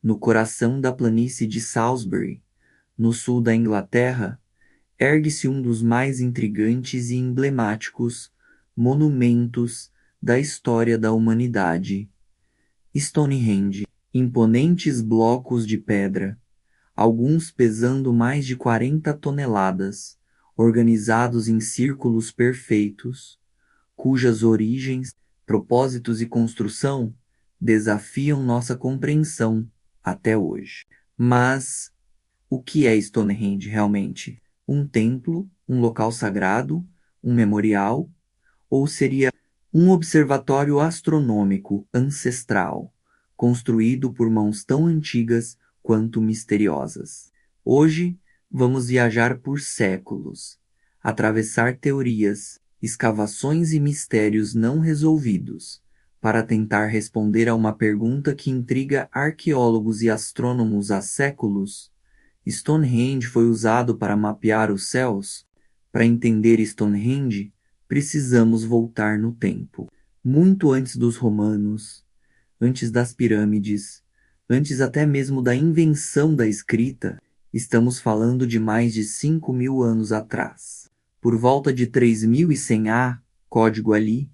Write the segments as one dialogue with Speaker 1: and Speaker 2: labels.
Speaker 1: no coração da planície de Salisbury, no sul da Inglaterra, ergue-se um dos mais intrigantes e emblemáticos monumentos da história da humanidade, Stonehenge. Imponentes blocos de pedra, alguns pesando mais de 40 toneladas, organizados em círculos perfeitos, cujas origens, propósitos e construção desafiam nossa compreensão até hoje. Mas o que é Stonehenge realmente? Um templo, um local sagrado, um memorial, ou seria um observatório astronômico ancestral, construído por mãos tão antigas quanto misteriosas? Hoje, vamos viajar por séculos, atravessar teorias, escavações e mistérios não resolvidos, para tentar responder a uma pergunta que intriga arqueólogos e astrônomos há séculos. Stonehenge foi usado para mapear os céus? Para entender Stonehenge, precisamos voltar no tempo. Muito antes dos romanos, antes das pirâmides, antes até mesmo da invenção da escrita, estamos falando de mais de 5.000 anos atrás. Por volta de 3.100 A, código ali,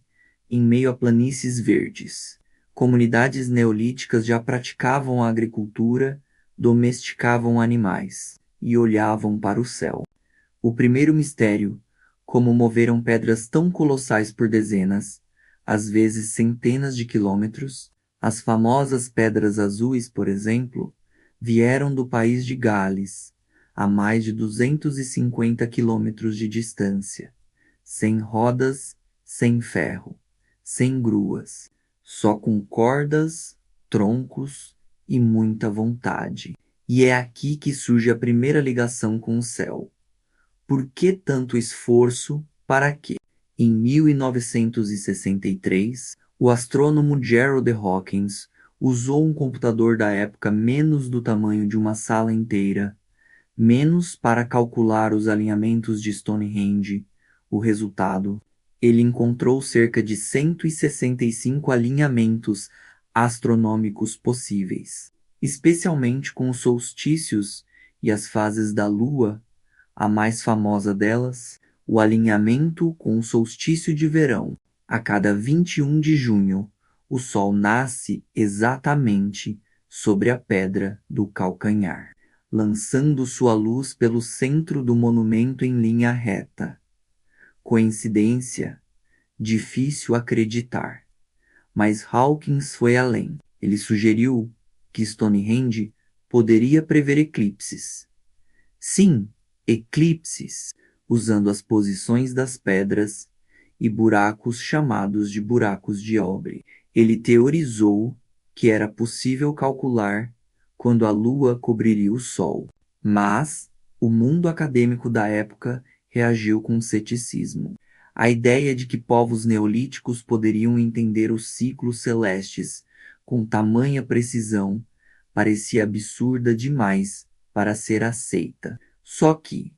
Speaker 1: em meio a planícies verdes, comunidades neolíticas já praticavam a agricultura, domesticavam animais e olhavam para o céu. O primeiro mistério, como moveram pedras tão colossais por dezenas, às vezes centenas de quilômetros, as famosas pedras azuis, por exemplo, vieram do país de Gales, a mais de 250 quilômetros de distância, sem rodas, sem ferro, sem gruas, só com cordas, troncos e muita vontade. E é aqui que surge a primeira ligação com o céu. Por que tanto esforço? Para quê? Em 1963, o astrônomo Gerald Hawkins usou um computador da época menos do tamanho de uma sala inteira, menos para calcular os alinhamentos de Stonehenge. O resultado, ele encontrou cerca de 165 alinhamentos astronômicos possíveis, especialmente com os solstícios e as fases da Lua. A mais famosa delas, o alinhamento com o solstício de verão. A cada 21 de junho, o Sol nasce exatamente sobre a pedra do calcanhar, lançando sua luz pelo centro do monumento em linha reta. Coincidência? Difícil acreditar. Mas Hawkins foi além. Ele sugeriu que Stonehenge poderia prever eclipses. Sim, eclipses, usando as posições das pedras e buracos chamados de buracos de Obre. Ele teorizou que era possível calcular quando a Lua cobriria o Sol, mas o mundo acadêmico da época reagiu com ceticismo. A ideia de que povos neolíticos poderiam entender os ciclos celestes com tamanha precisão parecia absurda demais para ser aceita. Só que,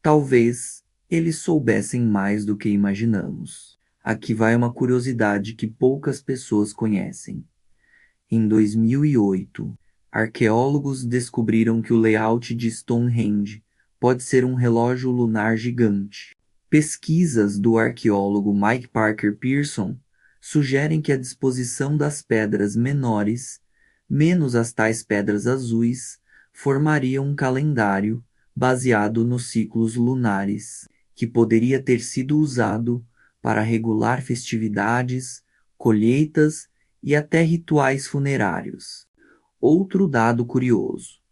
Speaker 1: talvez, eles soubessem mais do que imaginamos. Aqui vai uma curiosidade que poucas pessoas conhecem. Em 2008, arqueólogos descobriram que o layout de Stonehenge pode ser um relógio lunar gigante. Pesquisas do arqueólogo Mike Parker Pearson sugerem que a disposição das pedras menores, menos as tais pedras azuis, formaria um calendário baseado nos ciclos lunares, que poderia ter sido usado para regular festividades, colheitas e até rituais funerários. Outro dado curioso.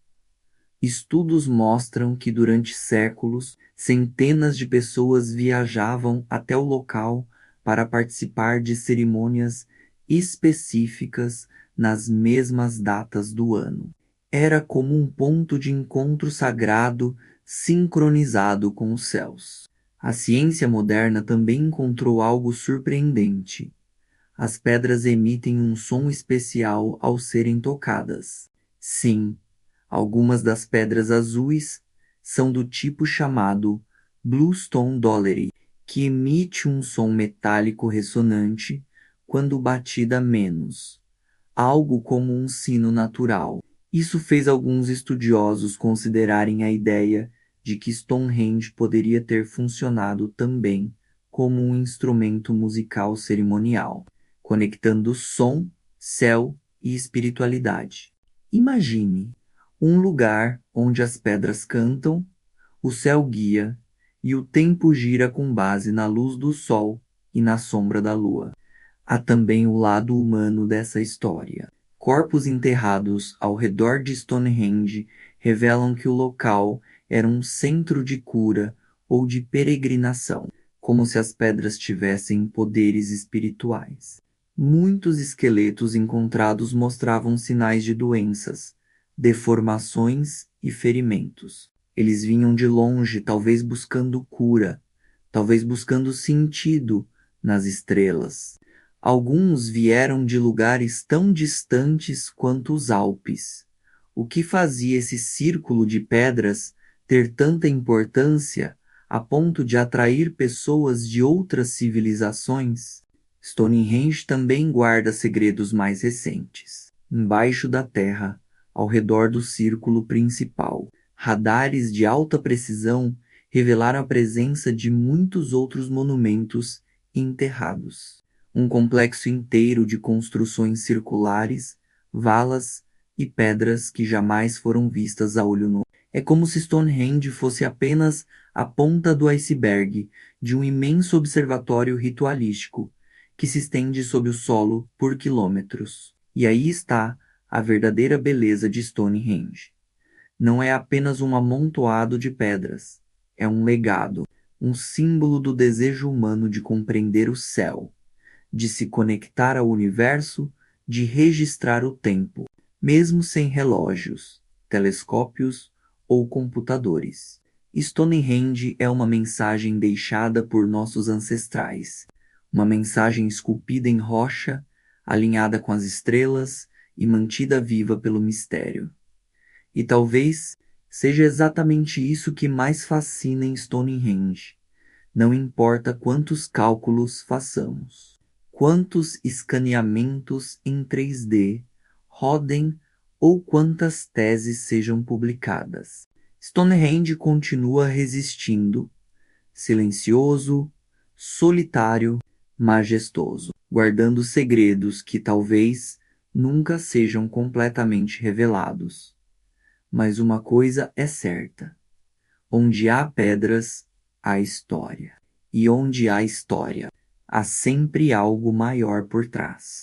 Speaker 1: Estudos mostram que durante séculos, centenas de pessoas viajavam até o local para participar de cerimônias específicas nas mesmas datas do ano. Era como um ponto de encontro sagrado sincronizado com os céus. A ciência moderna também encontrou algo surpreendente. As pedras emitem um som especial ao serem tocadas. Sim, algumas das pedras azuis são do tipo chamado Bluestone Dolerite, que emite um som metálico ressonante quando batida menos, algo como um sino natural. Isso fez alguns estudiosos considerarem a ideia de que Stonehenge poderia ter funcionado também como um instrumento musical cerimonial, conectando som, céu e espiritualidade. Imagine um lugar onde as pedras cantam, o céu guia e o tempo gira com base na luz do sol e na sombra da lua. Há também o lado humano dessa história. Corpos enterrados ao redor de Stonehenge revelam que o local era um centro de cura ou de peregrinação, como se as pedras tivessem poderes espirituais. Muitos esqueletos encontrados mostravam sinais de doenças, deformações e ferimentos. Eles vinham de longe, talvez buscando cura, talvez buscando sentido nas estrelas. Alguns vieram de lugares tão distantes quanto os Alpes. O que fazia esse círculo de pedras ter tanta importância a ponto de atrair pessoas de outras civilizações? Stonehenge também guarda segredos mais recentes. Embaixo da terra, ao redor do círculo principal, radares de alta precisão revelaram a presença de muitos outros monumentos enterrados. Um complexo inteiro de construções circulares, valas e pedras que jamais foram vistas a olho nu. É como se Stonehenge fosse apenas a ponta do iceberg de um imenso observatório ritualístico que se estende sob o solo por quilômetros. E aí está a verdadeira beleza de Stonehenge. Não é apenas um amontoado de pedras, é um legado, um símbolo do desejo humano de compreender o céu, de se conectar ao universo, de registrar o tempo, mesmo sem relógios, telescópios ou computadores. Stonehenge é uma mensagem deixada por nossos ancestrais, uma mensagem esculpida em rocha, alinhada com as estrelas e mantida viva pelo mistério. E talvez seja exatamente isso que mais fascina em Stonehenge. Não importa quantos cálculos façamos, quantos escaneamentos em 3D rodem ou quantas teses sejam publicadas. Stonehenge continua resistindo, silencioso, solitário, majestoso, guardando segredos que talvez nunca sejam completamente revelados. Mas uma coisa é certa: onde há pedras, há história. E onde há história, há sempre algo maior por trás.